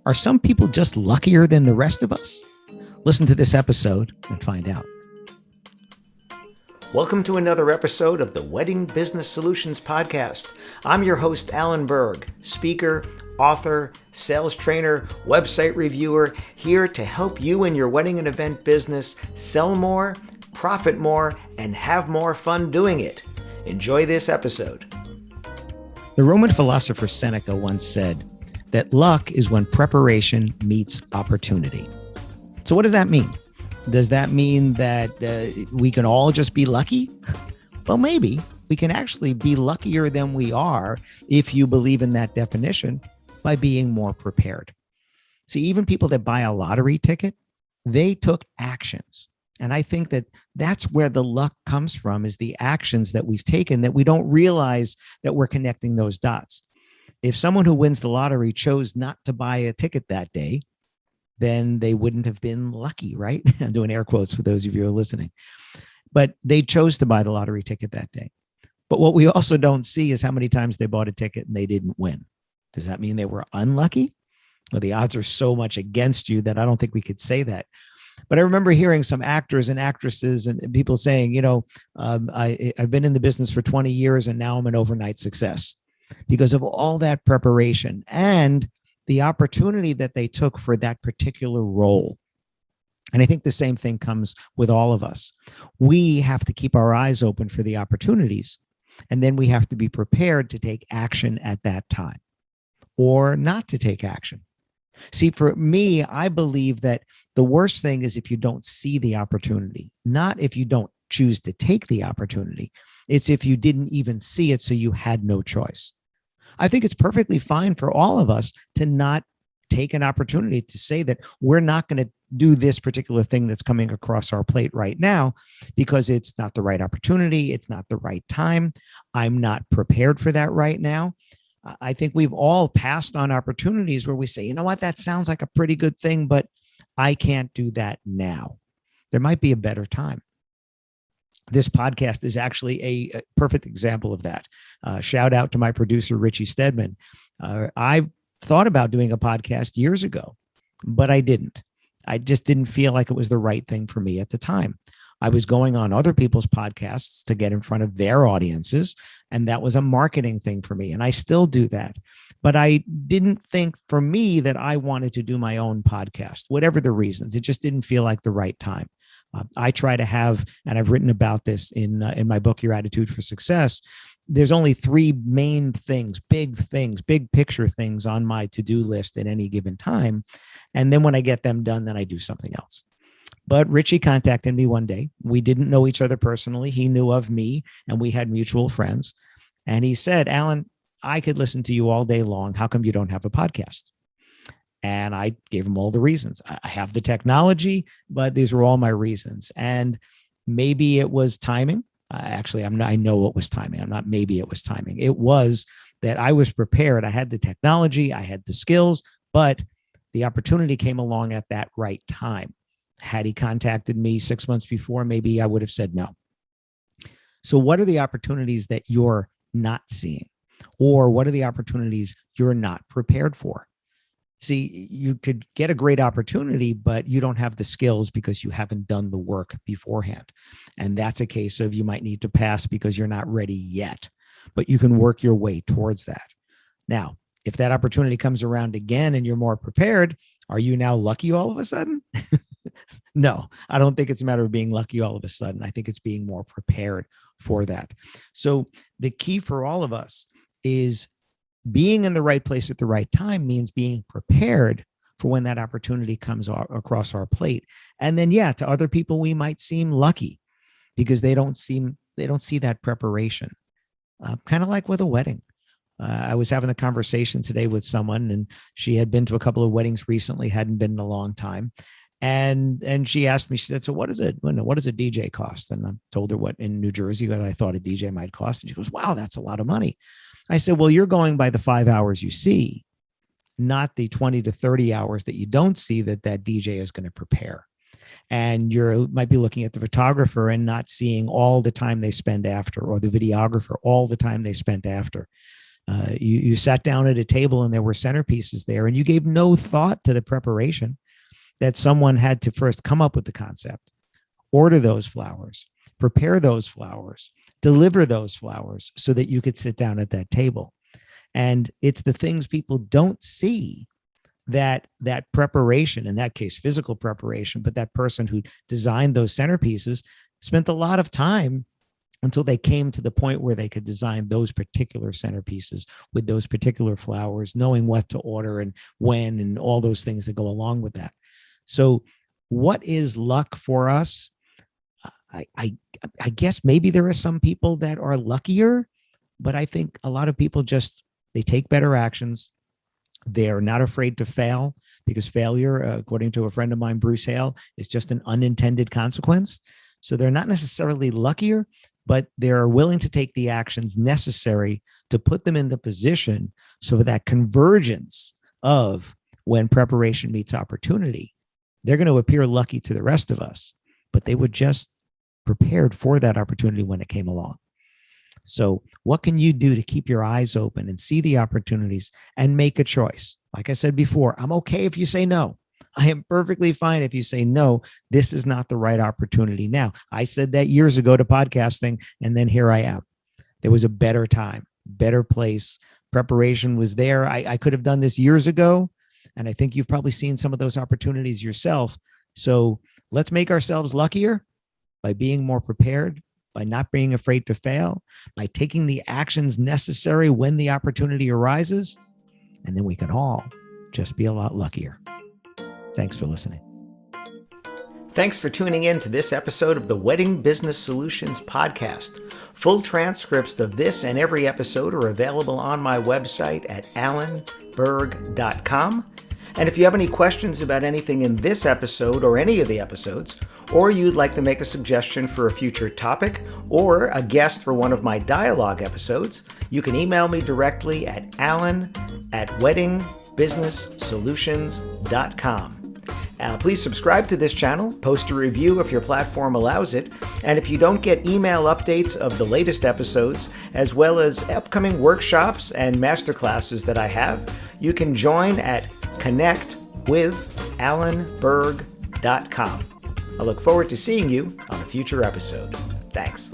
Are some people just luckier than the rest of us? Listen to this episode and find out. Welcome to another episode of the Wedding Business Solutions Podcast. I'm your host, Alan Berg, speaker, author, sales trainer, website reviewer, here to help you in your wedding and event business sell more, profit more, and have more fun doing it. Enjoy this episode. The Roman philosopher Seneca once said that luck is when preparation meets opportunity. So what does that mean? Does that mean that we can all just be lucky? Well, maybe. We can actually be luckier than we are, if you believe in that definition, by being more prepared. See, even people that buy a lottery ticket, they took actions. And I think that that's where the luck comes from, is the actions that we've taken that we don't realize that we're connecting those dots. If someone who wins the lottery chose not to buy a ticket that day, then they wouldn't have been lucky, right? I'm doing air quotes for those of you who are listening. But they chose to buy the lottery ticket that day. But what we also don't see is how many times they bought a ticket and they didn't win. Does that mean they were unlucky? Well, the odds are so much against you that I don't think we could say that. But I remember hearing some actors and actresses and people saying, I've been in the business for 20 years and now I'm an overnight success because of all that preparation and the opportunity that they took for that particular role. And I think the same thing comes with all of us. We have to keep our eyes open for the opportunities, and then we have to be prepared to take action at that time or not to take action. See, for me, I believe that the worst thing is if you don't see the opportunity, not if you don't choose to take the opportunity. It's if you didn't even see it, so you had no choice. I think it's perfectly fine for all of us to not take an opportunity to say that we're not going to do this particular thing that's coming across our plate right now because it's not the right opportunity. It's not the right time. I'm not prepared for that right now. I think we've all passed on opportunities where we say, you know what, that sounds like a pretty good thing, but I can't do that now. There might be a better time. This podcast is actually a perfect example of that. Shout out to my producer, Richie Stedman. I thought about doing a podcast years ago, but I didn't. I just didn't feel like it was the right thing for me at the time. I was going on other people's podcasts to get in front of their audiences, and that was a marketing thing for me, and I still do that. But I didn't think for me that I wanted to do my own podcast, whatever the reasons. It just didn't feel like the right time. I try to have, and I've written about this in my book, Your Attitude for Success. There's only three main things, big picture things on my to-do list at any given time. And then when I get them done, then I do something else. But Richie contacted me one day. We didn't know each other personally. He knew of me and we had mutual friends. And he said, Alan, I could listen to you all day long. How come you don't have a podcast? And I gave him all the reasons. I have the technology, but these were all my reasons. And maybe it was timing. I know it was timing. Maybe it was timing. It was that I was prepared. I had the technology, I had the skills, but the opportunity came along at that right time. Had he contacted me 6 months before, maybe I would have said no. So what are the opportunities that you're not seeing? Or what are the opportunities you're not prepared for? See, you could get a great opportunity, but you don't have the skills because you haven't done the work beforehand. And that's a case of you might need to pass because you're not ready yet, but you can work your way towards that. Now, if that opportunity comes around again and you're more prepared, are you now lucky all of a sudden? No, I don't think it's a matter of being lucky all of a sudden. I think it's being more prepared for that. So the key for all of us is being in the right place at the right time means being prepared for when that opportunity comes across our plate. And then, to other people, we might seem lucky because they don't see that preparation. Kind of like with a wedding. I was having a conversation today with someone, and she had been to a couple of weddings recently, hadn't been in a long time. And she asked me, she said, so what does a DJ cost? And I told her what in New Jersey, what I thought a DJ might cost. And she goes, wow, that's a lot of money. I said, well, you're going by the 5 hours you see, not the 20 to 30 hours that you don't see that DJ is going to prepare. And you might be looking at the photographer and not seeing all the time they spend after, or the videographer, all the time they spent after. You sat down at a table and there were centerpieces there, and you gave no thought to the preparation that someone had to first come up with the concept, order those flowers, prepare those flowers, deliver those flowers so that you could sit down at that table. And it's the things people don't see, that preparation, in that case, physical preparation, but that person who designed those centerpieces spent a lot of time until they came to the point where they could design those particular centerpieces with those particular flowers, knowing what to order and when and all those things that go along with that. So what is luck for us? I guess maybe there are some people that are luckier, but I think a lot of people they take better actions. They're not afraid to fail, because failure, according to a friend of mine, Bruce Hale, is just an unintended consequence. So they're not necessarily luckier, but they're willing to take the actions necessary to put them in the position so that convergence of when preparation meets opportunity, they're going to appear lucky to the rest of us, but they were just prepared for that opportunity when it came along. So what can you do to keep your eyes open and see the opportunities and make a choice? Like I said before, I'm okay if you say no. I am perfectly fine if you say, no, this is not the right opportunity now. I said that years ago to podcasting, and then here I am. There was a better time, better place. Preparation was there. I could have done this years ago, and I think you've probably seen some of those opportunities yourself. So let's make ourselves luckier by being more prepared, by not being afraid to fail, by taking the actions necessary when the opportunity arises, and then we can all just be a lot luckier. Thanks for listening. Thanks for tuning in to this episode of the Wedding Business Solutions Podcast. Full transcripts of this and every episode are available on my website at alanberg.com. And if you have any questions about anything in this episode or any of the episodes, or you'd like to make a suggestion for a future topic or a guest for one of my dialogue episodes, you can email me directly at alan@weddingbusinesssolutions.com. Please subscribe to this channel, post a review if your platform allows it, and if you don't get email updates of the latest episodes, as well as upcoming workshops and masterclasses that I have, you can join at connectwithalanberg.com. I look forward to seeing you on a future episode. Thanks.